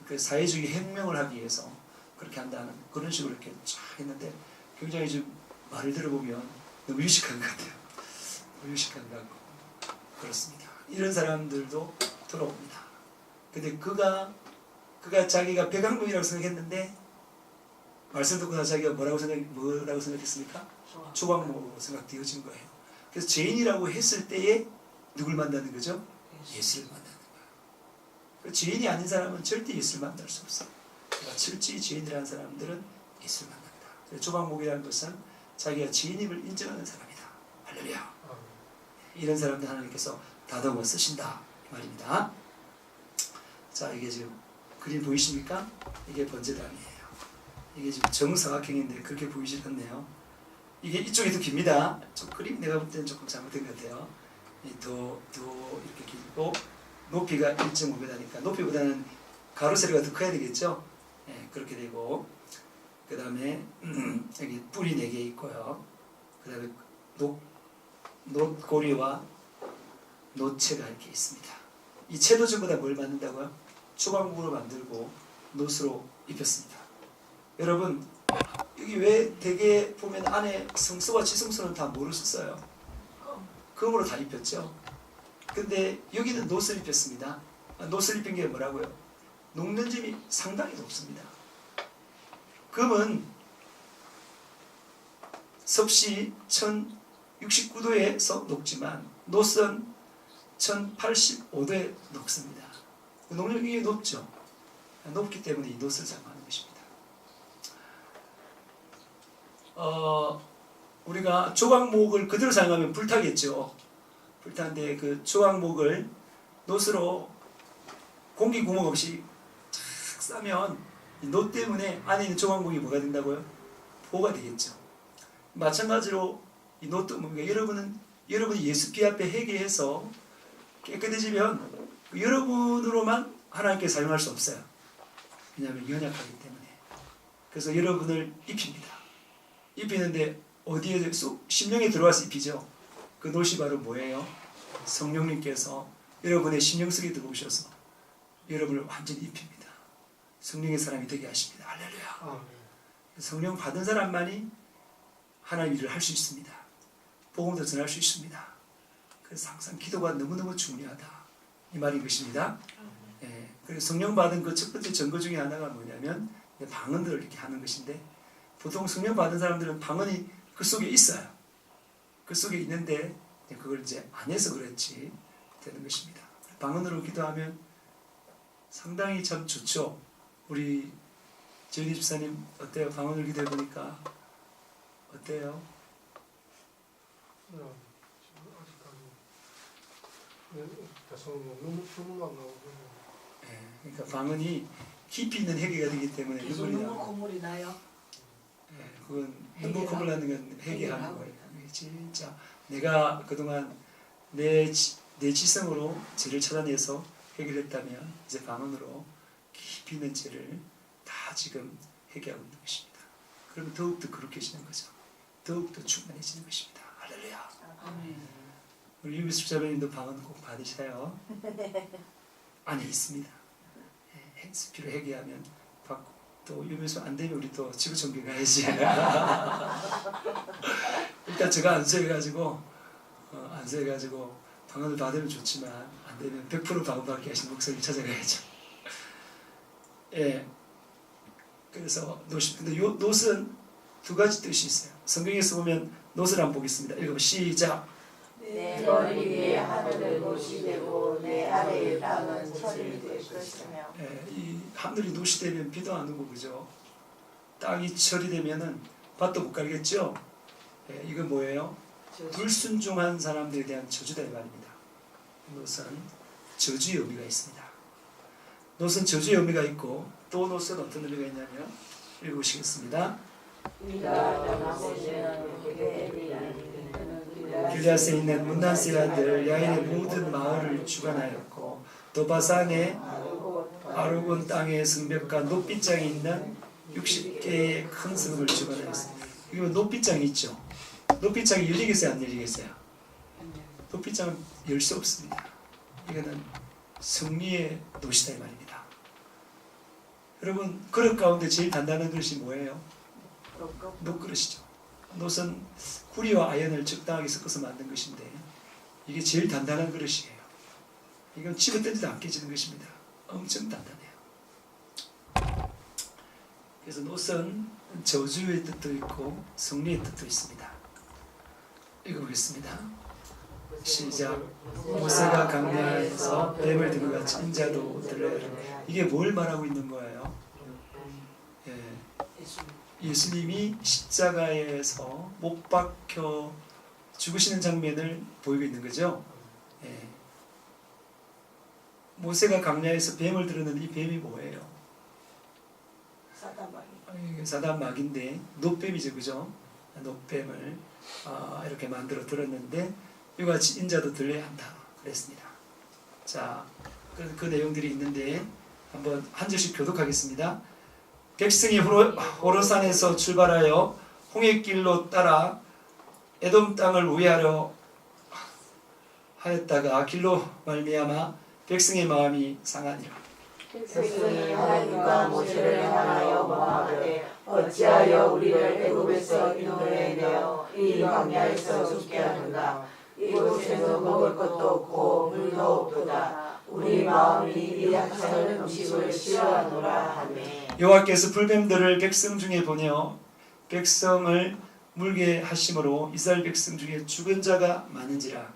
그 사회주의 혁명을 하기 위해서 그렇게 한다는 그런 식으로 이렇게 쫙 했는데 굉장히 좀 말을 들어보면 너무 유식한 것 같아요. 너무 유식한 것 같고 그렇습니다. 이런 사람들도 돌아옵니다. 근데 그가 자기가 백악문이라고 생각했는데 말씀 듣고 나서 자기가 뭐라고 생각했습니까? 조각목으로 생각되어진 거예요. 그래서 죄인이라고 했을 때에 누굴 만나는 거죠? 예수를 만나는 거예요. 죄인이 아닌 사람은 절대 예수를 만날 수 없어요. 철저히 죄인이라는 사람들은 예수를 만납니다. 조각목이라는 것은 자기가 죄인임을 인정하는 사람이다. 할렐루야. 이런 사람들 하나님께서 다듬어 쓰신다 이 말입니다. 자, 이게 지금 그림 보이십니까? 이게 번제단이에요. 이게 지금 정사각형인데 그렇게 보이지 않네요. 이게 이쪽이 더 깁니다. 좀 그림 내가 볼 때는 조금 잘못된 것 같아요. 더 이렇게 길고 높이가 1.5m니까 높이보다는 가로 세로가 더 커야 되겠죠. 네, 그렇게 되고 그 다음에 여기 뿔이 4개 있고요. 그 다음에 놋고리와 놋채가 이렇게 있습니다. 이 채도 전부 다 뭘 만든다고요? 조각목으로 만들고 놋으로 입혔습니다. 여러분 여기 왜 대개 보면 안에 성소와 지성소는 다 뭐로 썼어요? 금으로 다 입혔죠. 근데 여기는 놋을 입혔습니다. 놋을 입힌 게 뭐라고요? 녹는 점이 상당히 높습니다. 금은 섭씨 1069도에서 녹지만 놋은 1085도에 녹습니다. 녹력이 높죠. 높기 때문에 이 놋을 사용하는 것입니다. 우리가 조각목을 그대로 사용하면 불타겠죠. 불타는데 그 조각목을 놋으로 공기 구멍 없이 착 싸면 이 놋 때문에 안에 있는 조각목이 뭐가 된다고요? 보호가 되겠죠. 마찬가지로 이 놋도 뭡니까? 여러분이 예수 피 앞에 회개해서 깨끗해지면 여러분으로만 하나님께 사용할 수 없어요. 왜냐하면 연약하기 때문에. 그래서 여러분을 입힙니다. 입히는데 어디에 심령에 들어와서 입히죠. 그 놋이 바로 뭐예요? 성령님께서 여러분의 심령 속에 들어오셔서 여러분을 완전히 입힙니다. 성령의 사람이 되게 하십니다. 할렐루야. 성령 받은 사람만이 하나님 일을 할 수 있습니다. 복음도 전할 수 있습니다. 그래서 항상 기도가 너무너무 중요하다 이 말인 것입니다. 예, 그리고 성령 받은 그 첫 번째 증거 중에 하나가 뭐냐면 방언들을 이렇게 하는 것인데 보통 성령 받은 사람들은 방언이 그 속에 있어요. 그 속에 있는데 그걸 이제 안 해서 그렇지 되는 것입니다. 방언으로 기도하면 상당히 참 좋죠. 우리 저희 집사님 어때요? 방언을 기도해 보니까 어때요? 네, 그러니까 방언이 깊이 있는 회개가 되기 때문에 계속 눈물이 눈물 나고, 콧물이 나요. 네, 그건 눈물 콧물 나는 건 회개하는 거예요. 진짜 내가 그동안 내 지성으로 죄를 찾아내서 해결했다면 이제 방언으로 깊이 있는 죄를 다 지금 회개하고 있는 것입니다. 그러면 더욱더 거룩해지는 거죠. 더욱더 충만해지는 것입니다. 할렐루야. 아멘. 우리 유비스 집사님도 방언 꼭 받으셔요. 안에 있습니다. 필요 회개하면 받고 또 유비스 안 되면 우리 또 지구촌교 가야지. 일단 제가 안수해가지고 방언을 받으면 좋지만 안 되면 100% 방언받게 하신 목사님 찾아가야죠. 예. 그래서 근데 요 놋은 두 가지 뜻이 있어요. 성경에서 보면 놋을 한번 보겠습니다. 읽어봐 시작. 내 머리 위에 하늘을 노시 되고 내 아래의 땅은 철이 될 것이며. 예, 이 하늘이 노시 되면 비도 안 오고 그죠? 땅이 철이 되면은 밭도 못 갈겠죠? 예, 이건 뭐예요? 불순종한 사람들에 대한 저주다 이 말입니다. 놋은 저주의 의미가 있습니다. 놋은 저주의 의미가 있고 또 놋은 어떤 의미가 있냐면 읽으시겠습니다. 길앗에 있는 문난세아들 야인의 모든 마을을 주관하였고 또 바산의 아르곤 땅의 성벽과 높빗장이 있는 60개의 큰 성읍을 주관하였습니다. 이거 높빗장이 있죠. 높빗장이 열리겠어요 안 열리겠어요? 높빗장은 열 수 없습니다. 이거는 승리의 노시다 이 말입니다. 여러분 그릇 가운데 제일 단단한 그릇이 뭐예요? 놋그릇이죠. 놋은 구리와 아연을 적당하게 섞어서 만든 것인데 이게 제일 단단한 그릇이에요. 이건 집어던지도 안 깨지는 것입니다. 엄청 단단해요. 그래서 놋은 저주의 뜻도 있고 승리의 뜻도 있습니다. 읽어보겠습니다. 시작. 모세가 강야에서 뱀을 들고 같이 인자도 들려라. 이게 뭘 말하고 있는 거예요? 예. 예수님이 십자가에서 못 박혀 죽으시는 장면을 보이고 있는 거죠. 예. 모세가 강야에서 뱀을 들었는데 이 뱀이 뭐예요? 사단막인데 놋뱀이죠, 그죠? 놋뱀을 이렇게 만들어 들었는데 이같이 인자도 들려야 한다 그랬습니다. 자, 그 내용들이 있는데 한번 한 절씩 교독하겠습니다. 백성이 호로산에서 출발하여 홍해길로 따라 에돔 땅을 우회하려 하였다가 길로 말미암아 백성의 마음이 상하니라. 백성이 하나님과 모세를 향하여 말하되 어찌하여 우리를 애굽에서 인도해 내어 이 광야에서 죽게 하는가. 이곳에는 먹을 것도 없고 물도 없도다. 우리 마음이 이 약한 음식을 싫어하노라 하매. 여호와께서 불뱀들을 백성 중에 보내어 백성을 물게 하심으로 이스라엘 백성 중에 죽은 자가 많은지라.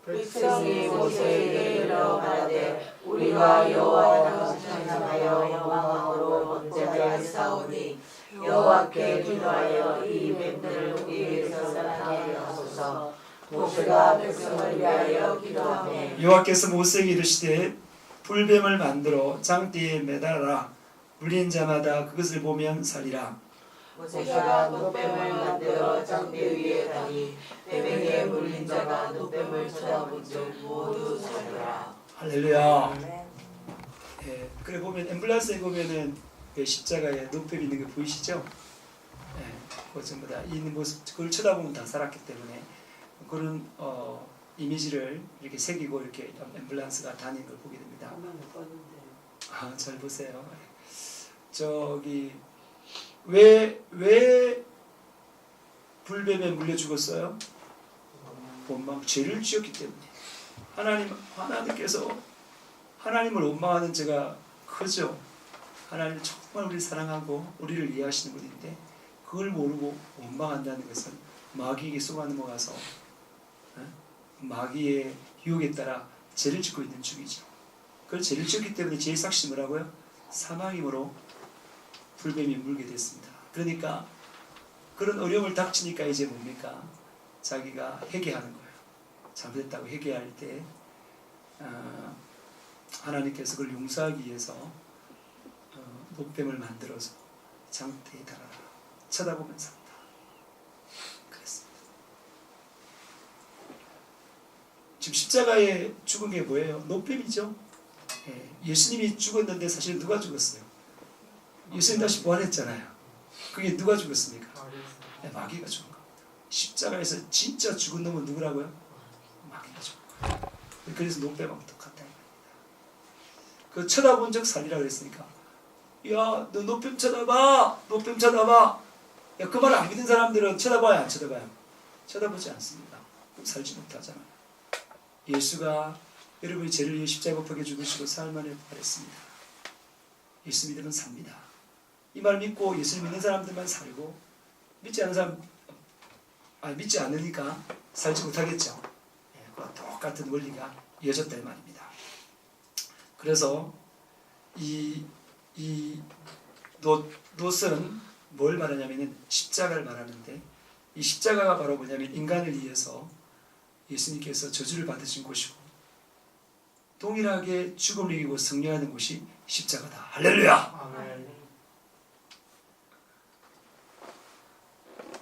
백성이 모세에게 이르러 말하되 우리가 여호와를 찬양하여 영광으로 범죄하였사오니 여호와께 기도하여 이 뱀들을 우리에게서 떠나게 하소서. 모세가 백성을 위하여 기도하매 여호와께서 모세에게 이르시되 불뱀을 만들어 장대에 매달아라. 물린 자마다 그것을 보면 살리라. 모세가 놋뱀을 만들어 장대 위에 다니 뱀에게 물린 자가 놋뱀을 쳐다본즉 모두 살리라. 할렐루야. 예, 그래 보면 앰뷸런스에 보면은 십자가에 놋뱀이 있는 거 보이시죠? 예, 그 전부 다 이 모습 그걸 쳐다보면 다 살았기 때문에 그런 이미지를 이렇게 새기고 이렇게 앰뷸런스가 다니는 걸 보게 됩니다. 아, 잘 보세요. 저기 왜 불뱀에 물려 죽었어요? 원망, 죄를 지었기 때문에. 하나님께서 하나님을 원망하는 죄가 크죠. 하나님 정말 우리를 사랑하고 우리를 이해하시는 분인데 그걸 모르고 원망한다는 것은 마귀에게 속아 넘어가서 마귀의 유혹에 따라 죄를 짓고 있는 중이죠. 그걸 죄를 지었기 때문에 죄의 삭시 뭐라고요? 사망이므로 불뱀이 물게 됐습니다. 그러니까 그런 어려움을 닥치니까 이제 뭡니까? 자기가 회개하는 거예요. 잘못했다고 회개할 때 하나님께서 그걸 용서하기 위해서 놋뱀을 만들어서 장대에 달아라. 쳐다보면 산다. 그랬습니다. 지금 십자가에 죽은 게 뭐예요? 놋뱀이죠. 예수님이 죽었는데 사실 누가 죽었어요? 예수님 다시 부활했잖아요. 그게 누가 죽었습니까? 마귀가 죽은 겁니다. 십자가에서 진짜 죽은 놈은 누구라고요? 마귀가 죽은 거예요. 그래서 놋뱀하고 똑같다. 그 쳐다본 적 살리라 그랬으니까 야, 너 놋뱀 쳐다봐! 놋뱀 쳐다봐! 야, 그 말 안 믿는 사람들은 쳐다봐요? 안 쳐다봐요? 쳐다보지 않습니다. 살지 못하잖아요. 예수가 여러분의 죄를 위해 십자가 못 박혀 죽으시고 사흘 만에 부활했습니다. 예수 믿으면 삽니다. 이 말 믿고 예수를 믿는 사람들만 살고 믿지 않는 사람 믿지 않으니까 살지 못하겠죠. 그와 똑같은 원리가 이어졌다 이 말입니다. 그래서 이 놋은 뭘 말하냐면 십자가를 말하는데 이 십자가가 바로 뭐냐면 인간을 위해서 예수님께서 저주를 받으신 곳이고 동일하게 죽음을 이기고 승리하는 곳이 십자가다. 할렐루야! 아멘.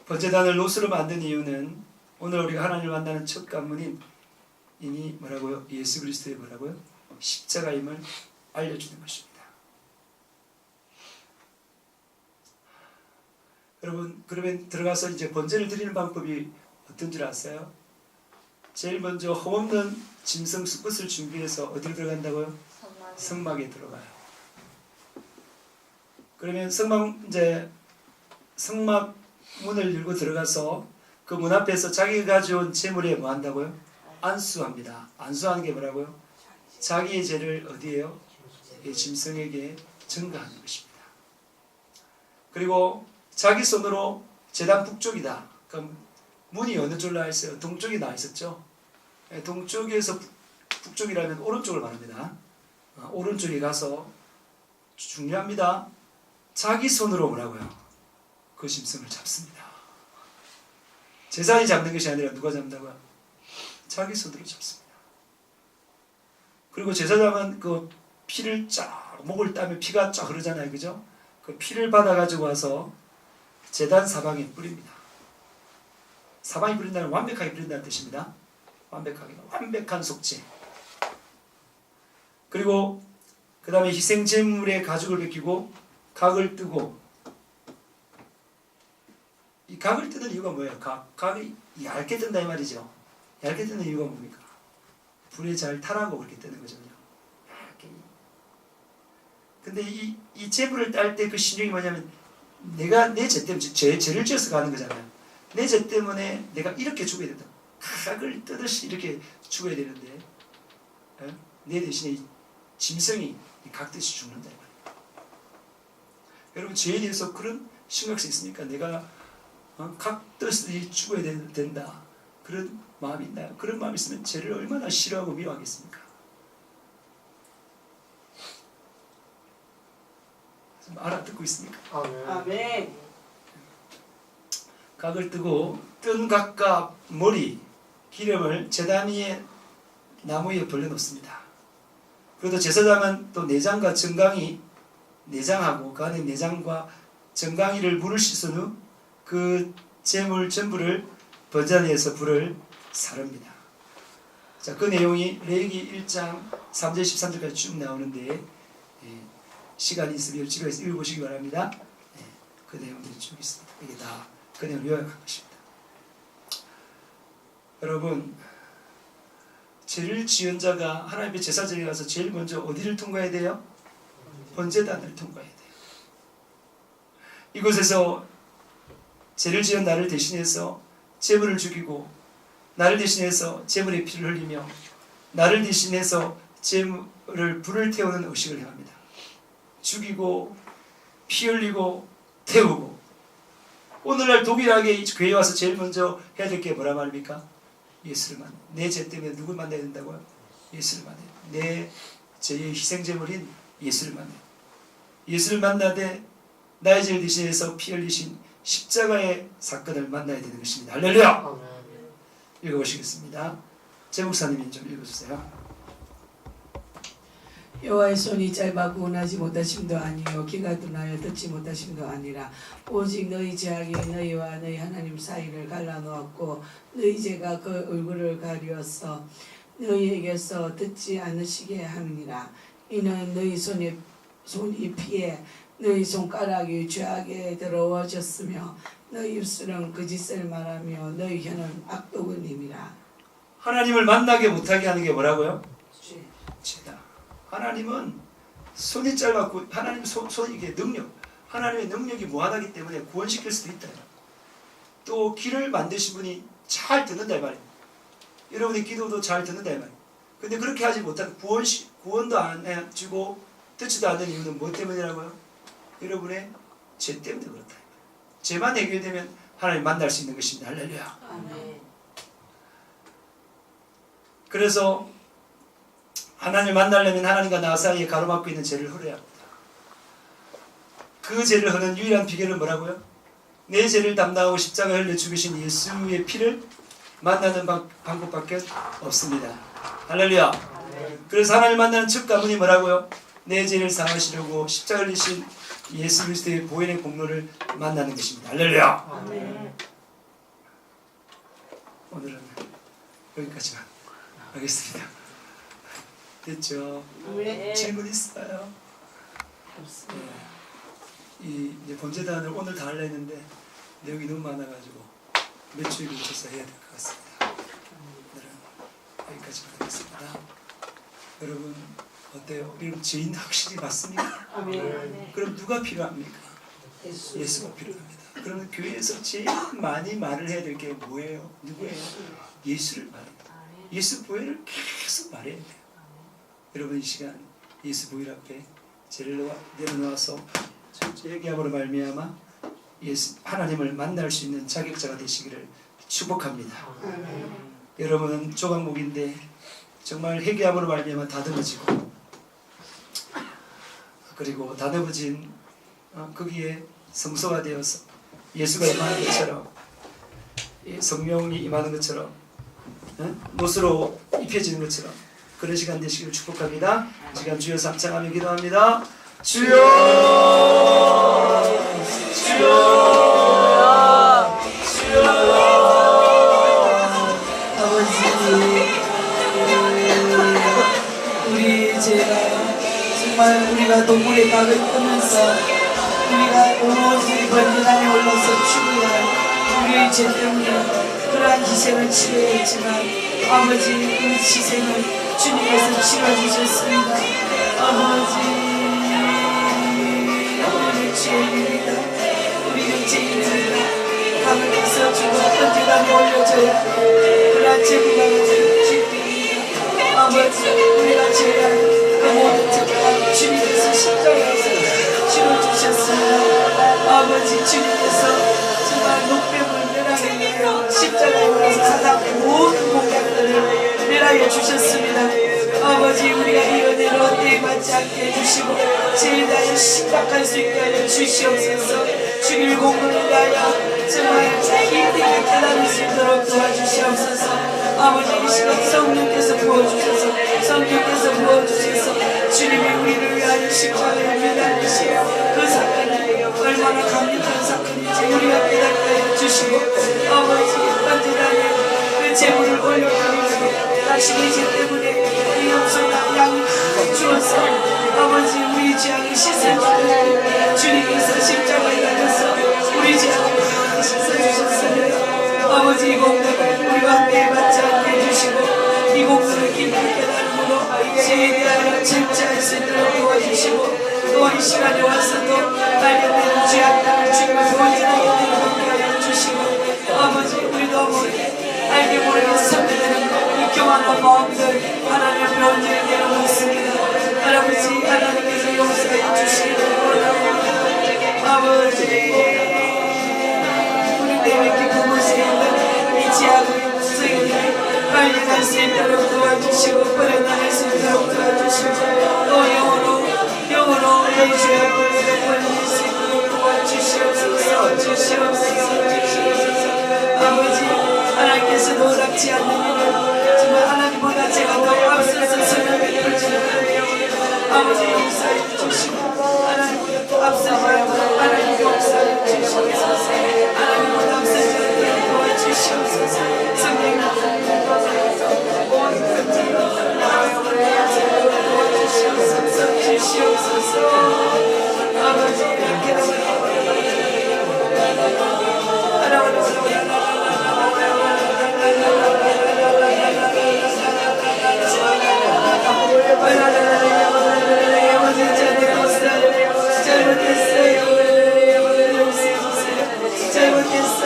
번제단을 놋으로 만든 이유는 오늘 우리가 하나님을 만나는 첫 관문인 이니 뭐라고요? 예수 그리스도의 뭐라고요? 십자가임을 알려주는 것입니다. 여러분 그러면 들어가서 이제 번제를 드리는 방법이 어떤 줄 아세요? 제일 먼저 흠없는 짐승 수컷을 준비해서 어디로 들어간다고요? 성막에 들어가요. 그러면 성막 문을 열고 들어가서 그 문 앞에서 자기가 가져온 제물에 뭐 한다고요? 안수합니다. 안수하는 게 뭐라고요? 자기의 죄를 어디에요? 짐승에게 전가하는 것입니다. 그리고 자기 손으로 제단 북쪽이다. 그럼 문이 어느 쪽으로 나 있어요? 동쪽이 나 있었죠? 동쪽에서 북쪽이라면 오른쪽을 말합니다. 오른쪽에 가서 중요합니다. 자기 손으로 뭐라고요? 그 짐승을 잡습니다. 제사장이 잡는 것이 아니라 누가 잡는다고요? 자기 손으로 잡습니다. 그리고 제사장은 그 피를 쫙 목을 따면 피가 쫙 흐르잖아요. 그죠? 그 피를 받아가지고 와서 제단 사방에 뿌립니다. 사방에 뿌린다는 완벽하게 뿌린다는 뜻입니다. 완벽한 속죄. 그리고 그 다음에 희생제물의 가죽을 벗기고 각을 뜨고 이 각을 뜨는 이유가 뭐예요? 각이 얇게 뜬다 이 말이죠. 얇게 뜨는 이유가 뭡니까? 불에 잘 타라고 그렇게 뜨는 거죠. 얇게. 근데 이 제물을 딸 때 그 신용이 뭐냐면 내가 내 죄 때문에 죄를 지어서 가는 거잖아요. 내 죄 때문에 내가 이렇게 죽어야 된다. 각을 뜨듯이 이렇게 죽어야 되는데 내 대신에 이 짐승이 각듯이 죽는다. 여러분 죄에 대해서 그런 심각성이 있습니까? 내가 각듯이 죽어야 된다. 그런 마음이 있나요? 그런 마음이 있으면 죄를 얼마나 싫어하고 미워하겠습니까? 알아듣고 있습니까? 아멘. 각을 뜨고 뜬 각과 머리, 기름을 제단 위에 나무 위에 벌려놓습니다. 그래도 제사장은 또 내장과 정강이 내장하고 그 안에 내장과 정강이를 물을 씻은 후 그 제물 전부를 번제단에서 불을 사릅니다. 자, 그 내용이 레위기 1장 3절 13절까지 쭉 나오는데 시간이 있으면 집에서 읽어보시기 바랍니다. 그 내용들이 쭉 있습니다. 이게 다 그 내용을 요약한 것입니다. 여러분 죄를 지은 자가 하나님의 제사장에 가서 제일 먼저 어디를 통과해야 돼요? 번제단을 통과해야 돼요. 이곳에서 죄를 지은 나를 대신해서 제물을 죽이고 나를 대신해서 제물의 피를 흘리며 나를 대신해서 제물을 불을 태우는 의식을 행합니다. 죽이고 피 흘리고 태우고 오늘날 동일하게 교회에 와서 제일 먼저 해야 될 게 뭐라 말입니까? 예수를 만나. 내 죄 때문에 누굴 만나야 된다고요? 예수를 만나요. 내 죄의 희생제물인 예수를 만나요. 예수를 만나되 나의 죄를 대신해서 피 흘리신 십자가의 사건을 만나야 되는 것입니다. 할렐루야! 읽어보시겠습니다. 제 목사님이 좀 읽어주세요. 여호와의 손이 짧아 구원하지 못하심도 아니요 귀가 둔하여 듣지 못하심도 아니라 오직 너희 죄악이 너희와 너희 하나님 사이를 갈라놓았고 너희 죄가 그 얼굴을 가리어서 너희에게서 듣지 않으시게 함이니라. 이는 너희 손이 피해 너희 손가락이 죄악에 더러워졌으며 너희 입술은 거짓을 말하며 너희 혀는 악독을 님이라. 하나님을 만나게 못하게 하는 게 뭐라고요? 죄다. 하나님은 손이 짧았고 하나님 손이 이게 능력, 하나님의 능력이 무한하기 때문에 구원시킬 수도 있다. 또 길을 만드신 분이 잘 듣는다 이 말이에요. 여러분의 기도도 잘 듣는다 이 말이에요. 근데 그렇게 하지 못하고 구원도 안 해주고 듣지도 않는 이유는 뭐 때문이라고요? 여러분의 죄 때문에 그렇다. 죄만 해결되면 하나님 만날 수 있는 것입니다. 할렐루야. 아멘. 그래서 하나님을 만나려면 하나님과 나 사이에 가로막고 있는 죄를 헐어야 합니다. 그 죄를 허는 유일한 비결은 뭐라고요? 내 죄를 담당하고 십자가에 흘려 죽으신 예수의 피를 만나는 방법밖에 없습니다. 할렐루야. 그래서 하나님을 만나는 첫 가문이 뭐라고요? 내 죄를 사하시려고 십자가를 흘리신 예수 그리스도의 보혈의 공로를 만나는 것입니다. 할렐루야. 아멘. 오늘은 여기까지만 하겠습니다. 됐죠? 네. 질문 있어요? 이 이제 번제단을 오늘 다 하려 했는데 내용이 너무 많아가지고 몇 주에 걸쳐서 해야 될 것 같습니다. 오늘은 여기까지만 하겠습니다. 여러분 어때요? 여러분 죄인 확실히 맞습니까? 아멘. 그럼 누가 필요합니까? 예수가 필요합니다. 그러면 교회에서 제일 많이 말을 해야 될 게 뭐예요? 누구예요? 예수를 말해요. 예수 보혈을 계속 말해야 돼요. 여러분 이 시간 예수 보혈 앞에 죄를 내려놓아서 회개함으로 말미암아 예수 하나님을 만날 수 있는 자격자가 되시기를 축복합니다. 여러분은 조각목인데 정말 회개함으로 말미암아 다듬어지고 그리고 다듬어진 거기에 성소가 되어서 예수가 임하는 것처럼 성령이 임하는 것처럼 못으로 입혀지는 것처럼 그런 시간 되시기를 축복합니다. 시간 주여 삼창하며 기도합니다. 주여 주여 주여 아버지 우리 죄가 정말 우리가 동물의 각을 끄면서 우리가 오로지 번제단에 올라서 죽어야 할 우리의 죄 때문에 그러한 희생을 치러야 했지만 아버지 그 희생을 주님께서 치러주셨습니다. 아버지 우리는 죄인입니다. 우리는 죄인입니다. 감을 깨서 죽어 번제단에 올려줘야 할 그러한 제물과 죄입니다. 아버지 우리가 죄한 그 모든 특별한 주님께서 십자가에서 치러주셨습니다. 아버지 주님께서 정말 목숨을 멸하기 위해 십자가에 올라서 사단의 모든 공약들을 멸하여 주셨습니다. 아버지 우리가 이 은혜로 대받지 않게 해주시고 죄에 대하여 심각할 수 있게 하여 주시옵소서. 주님의 공로를 위하여 정말 힘있게 깨달을 수 있도록 도와주시옵소서. 아버지 이 시간 성령께서 부어주셔서 성령께서 부어주셔서 주님이 우리를 위하여 십자가에 매달리신 그 사건이 얼마나 강력한 사건인지 우리가 깨닫게 하여 주시고 아버지 번제단에 그 제물을 올려드리고 당신의 죄 때문에 이 염소나 양이 주어서 아버지 우리 죄악을 씻어주시고 주님께서 십자가에 달려서 우리 죄악을 씻어주셨습니다. 아버지 이 공덕을 우리가 함께 받지 않게 해주시고 이 공덕을 깊이 깨달음으로 죄에 대하여 절제할 수 있도록 도와주시고 또 이 시간에 와서도 발견되는 죄악들을 주님을 번제하게 되게 주시고 아버지 우리도 알게 모르게 선배되는 이 교만한 마음들 하나님의 번제에 내려놓습니다. 할아버지 하나님께서 용서해 주시기를 원합니다. 아버지 우리 내뱉기 부모시에 있는 이 죄악의 성인을 발견할 수 있도록 도와주시고 버려나갈 수 있도록 도와주시고 또 영으로 너희 죄악을 버릴 수 있도록 도와주시옵소서. 주시옵소서. 아버지 하나님께서 놀랍지 않는 일을 정말 하나님보다 제가 더 앞서서 설명해 주시는 아버지 용서해 주시고 하나님보다 더 앞서지 않도록 하나님 용서해 주시옵소서. 하나님보다 앞서지 않도록 도와주시옵소서. 성령님 주시옵소서. 아버지 이렇게 잘못했어요.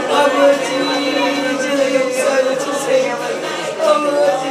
아버지 이제 역사해 주세요. 아버지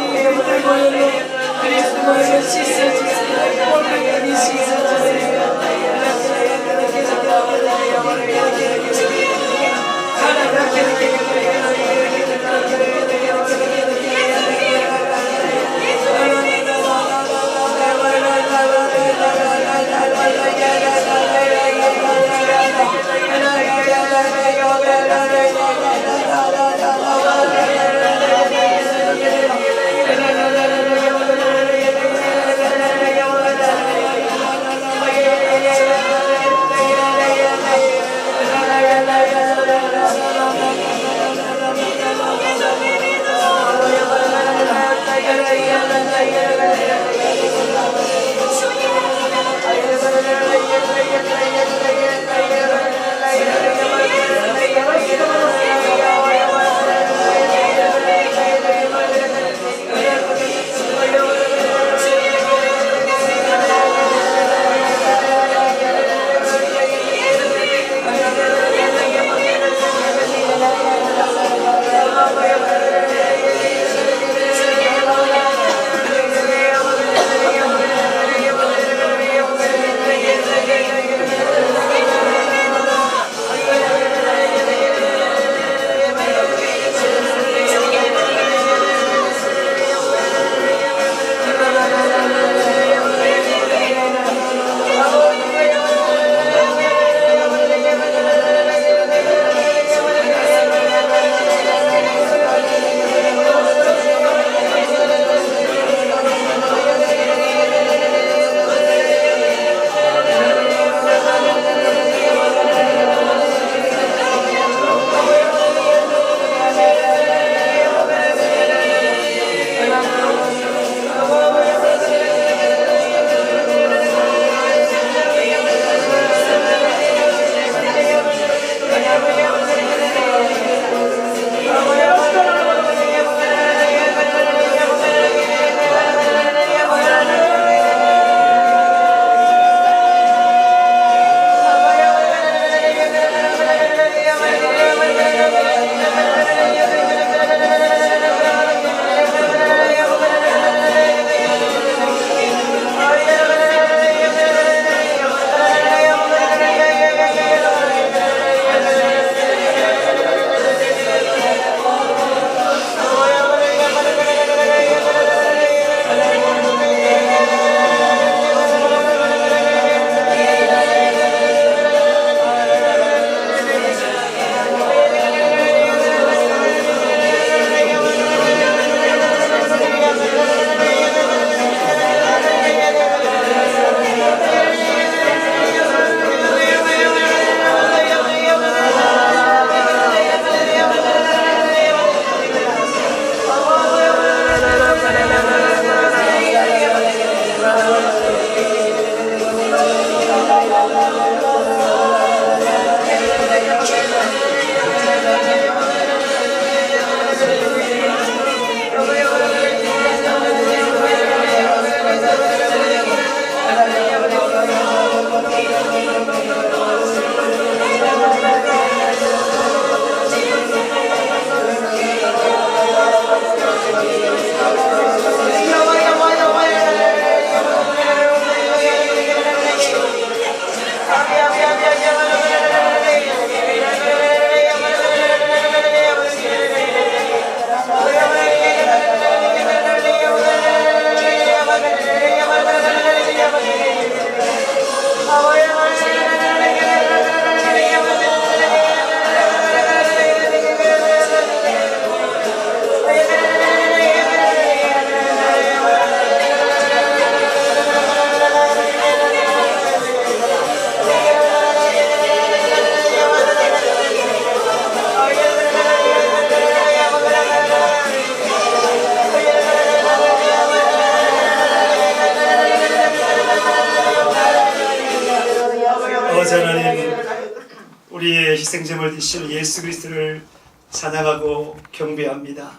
생점을 되시는 예수 그리스도를 찬양하고 경배합니다.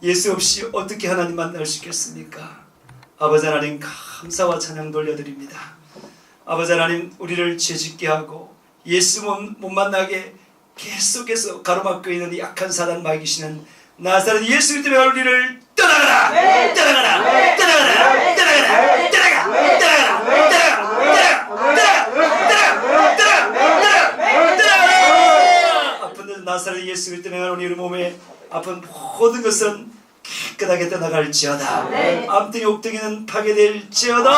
예수 없이 어떻게 하나님 만날 수 있겠습니까? 아버지 하나님 감사와 찬양 돌려드립니다. 아버지 하나님 우리를 죄짓게 하고 예수 못 만나게 계속해서 가로막고 있는 이 악한 사단 마귀시는 나사렛 예수 그리스도의 우리를 떠나가라! 네. 떠나가라! 네. 떠나가라! 네. 떠나가라! 네. 떠나가! 네. 떠나가! 네. 떠나가! 아픈 나사렛 예수 그리스도의 우리 몸에 아픈 모든 것은 깨끗하게 떠나갈지어다. 네. 암등이 옥등이는 파괴될지어다.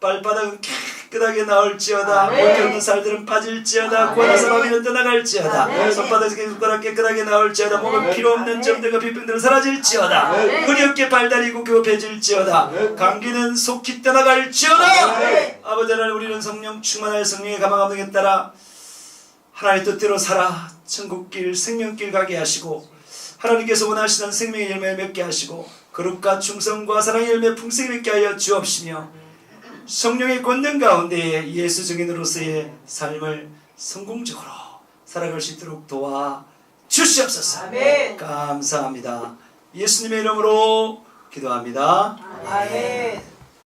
발바닥은 깨끗하게 나올지어다. 네. 먹기 없는 살들은 빠질지어다. 고아나서 마비는 떠나갈지어다. 네. 손바닥에 손가락 깨끗하게 나올지어다. 몸은 필요 없는 점들과 비병들은 사라질지어다. 네. 허리 어깨 발다리 굽혀질지어다. 감기는 속히 떠나갈지어다. 네. 아버지 하나님 우리는 성령 충만하여 성령의 가망 감동에 따라 하나님의 뜻대로 살아 천국길 생명길 가게 하시고 하나님께서 원하시는 생명의 열매를 맺게 하시고 거룩과 충성과 사랑의 열매 풍성히 맺게 하여 주옵시며 성령의 권능 가운데 예수 증인으로서의 삶을 성공적으로 살아갈 수 있도록 도와 주시옵소서. 아멘. 감사합니다. 예수님의 이름으로 기도합니다. 아멘.